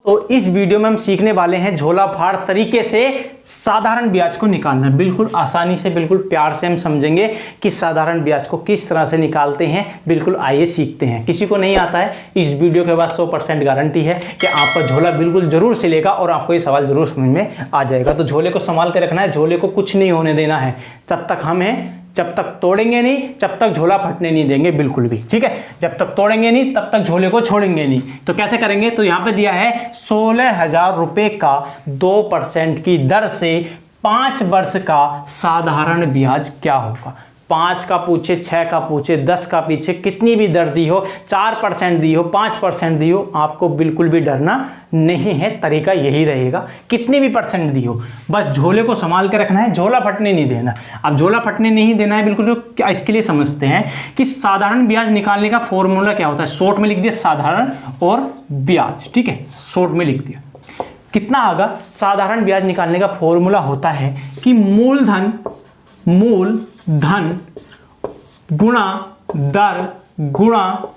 तो इस वीडियो में हम सीखने वाले हैं झोला फाड़ तरीके से साधारण ब्याज को निकालना। बिल्कुल आसानी से, बिल्कुल प्यार से हम समझेंगे कि साधारण ब्याज को किस तरह से निकालते हैं। बिल्कुल आइए सीखते हैं। किसी को नहीं आता है, इस वीडियो के बाद 100% गारंटी है कि आपका झोला बिल्कुल जरूर सिलेगा और आपको ये सवाल जरूर समझ में आ जाएगा। तो झोले को संभाल के रखना है, झोले को कुछ नहीं होने देना है। जब तक हम हैं, जब तक तोड़ेंगे नहीं, जब तक झोला फटने नहीं देंगे बिल्कुल भी, ठीक है। जब तक तोड़ेंगे नहीं तब तक झोले को छोड़ेंगे नहीं। तो कैसे करेंगे, तो यहां पे दिया है 16,000 रुपए का 2% की दर से 5 वर्ष का साधारण ब्याज क्या होगा। 5 का पूछे, 6 का पूछे, 10 का पीछे कितनी भी दर दी हो, 4% दी हो, 5% दी हो, आपको बिल्कुल भी डरना नहीं है। तरीका यही रहेगा, कितनी भी परसेंट दी हो, बस झोले को संभाल के रखना है, झोला फटने नहीं देना। अब झोला फटने नहीं देना है बिल्कुल, तो क्या इसके लिए समझते हैं कि साधारण ब्याज निकालने का फॉर्मूला क्या होता है। शॉर्ट में लिख दिया साधारण और ब्याज, ठीक है, शॉर्ट में लिख दिया। कितना आगा साधारण ब्याज निकालने का फॉर्मूला होता है कि मूलधन गुणा दर गुणा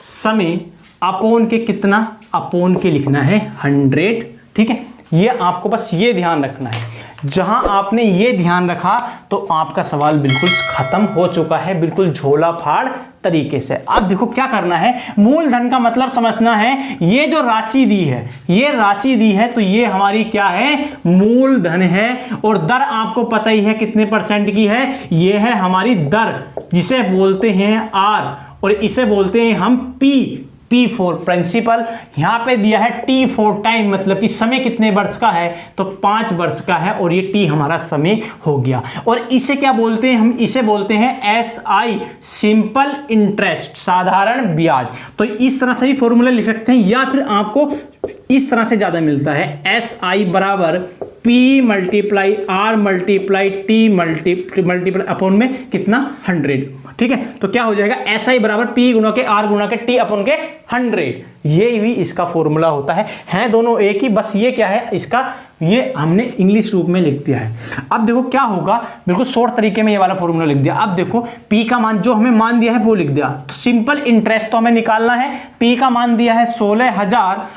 समय अपोन के कितना, अपोन के लिखना है 100, ठीक है। ये आपको बस ये ध्यान रखना है। जहां आपने ये ध्यान रखा तो आपका सवाल बिल्कुल खत्म हो चुका है, बिल्कुल झोला फाड़ तरीके से। अब देखो क्या करना है, मूलधन का मतलब समझना है। ये जो राशि दी है, ये राशि दी है, तो ये हमारी क्या है, मूलधन है। और दर आपको पता ही है कितने परसेंट की है, ये है हमारी दर, जिसे बोलते हैं आर और इसे बोलते हैं हम P फॉर प्रिंसिपल। यहां पे दिया है T फॉर टाइम, मतलब कि समय कितने वर्ष का है, तो 5 वर्ष का है और ये T हमारा समय हो गया। और इसे क्या बोलते हैं, हम इसे बोलते हैं SI सिंपल इंटरेस्ट, साधारण ब्याज। तो इस तरह से भी फॉर्मूला लिख सकते हैं, या फिर आपको इस तरह से ज्यादा मिलता है, SI बराबर P multiply R multiply T multiply upon में कितना 100, ठीक है। तो क्या हो जाएगा, SI बराबर P गुणा के R गुणा के T अपॉन के 100। ये भी इसका फॉर्मूला होता है। हैं दोनों एक ही, बस ये क्या है, इसका ये हमने इंग्लिश रूप में लिख दिया है। अब देखो क्या होगा, बिल्कुल शॉर्ट तरीके में ये वाला फॉर्मूला लिख दिया। अब देखो P का मान जो हमें मान दिया है वो लिख दिया। तो सिंपल इंटरेस्ट तो हमें निकालना है। P का मान दिया है 16,000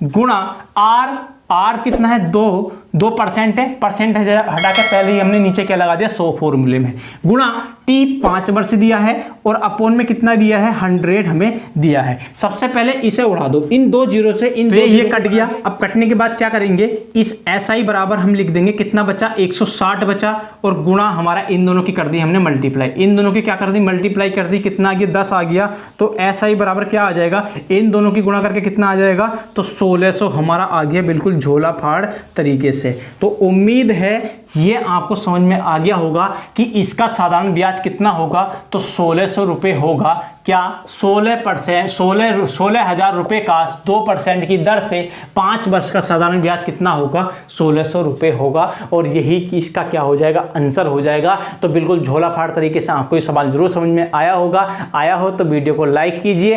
गुणा R कितना है, 2% है, परसेंट हटा के पहले ही हमने नीचे क्या लगा दिया, 100 फॉर्मूले में, गुणा T 5 वर्ष दिया है और अपोन में कितना दिया है, 100 हमें दिया है। सबसे पहले इसे उड़ा दो, इन 2 जीरो से इन तो ये कट गया। अब कटने के बाद क्या करेंगे, इस SI बराबर हम लिख देंगे, कितना बचा, 160 बचा, और गुणा हमारा इन दोनों की कर दी हमने मल्टीप्लाई, इन दोनों की क्या कर दी, मल्टीप्लाई कर दी, कितना आ गया, 10 आ गया। तो SI बराबर क्या आ जाएगा, इन दोनों की गुणा करके कितना आ जाएगा, तो 1600 हमारा आ गया, बिल्कुल झोला फाड़ तरीके से। तो उम्मीद है ये आपको समझ में आ गया होगा कि इसका साधारण ब्याज कितना होगा, तो 1600 रुपये होगा। क्या 16,000 रुपये का 2% की दर से 5 वर्ष का साधारण ब्याज कितना होगा, 1600 रुपये होगा। और यही इसका क्या हो जाएगा, आंसर हो जाएगा। तो बिल्कुल झोला फाड़ तरीके से आपको ये सवाल जरूर समझ में आया होगा। आया हो तो वीडियो को लाइक कीजिए।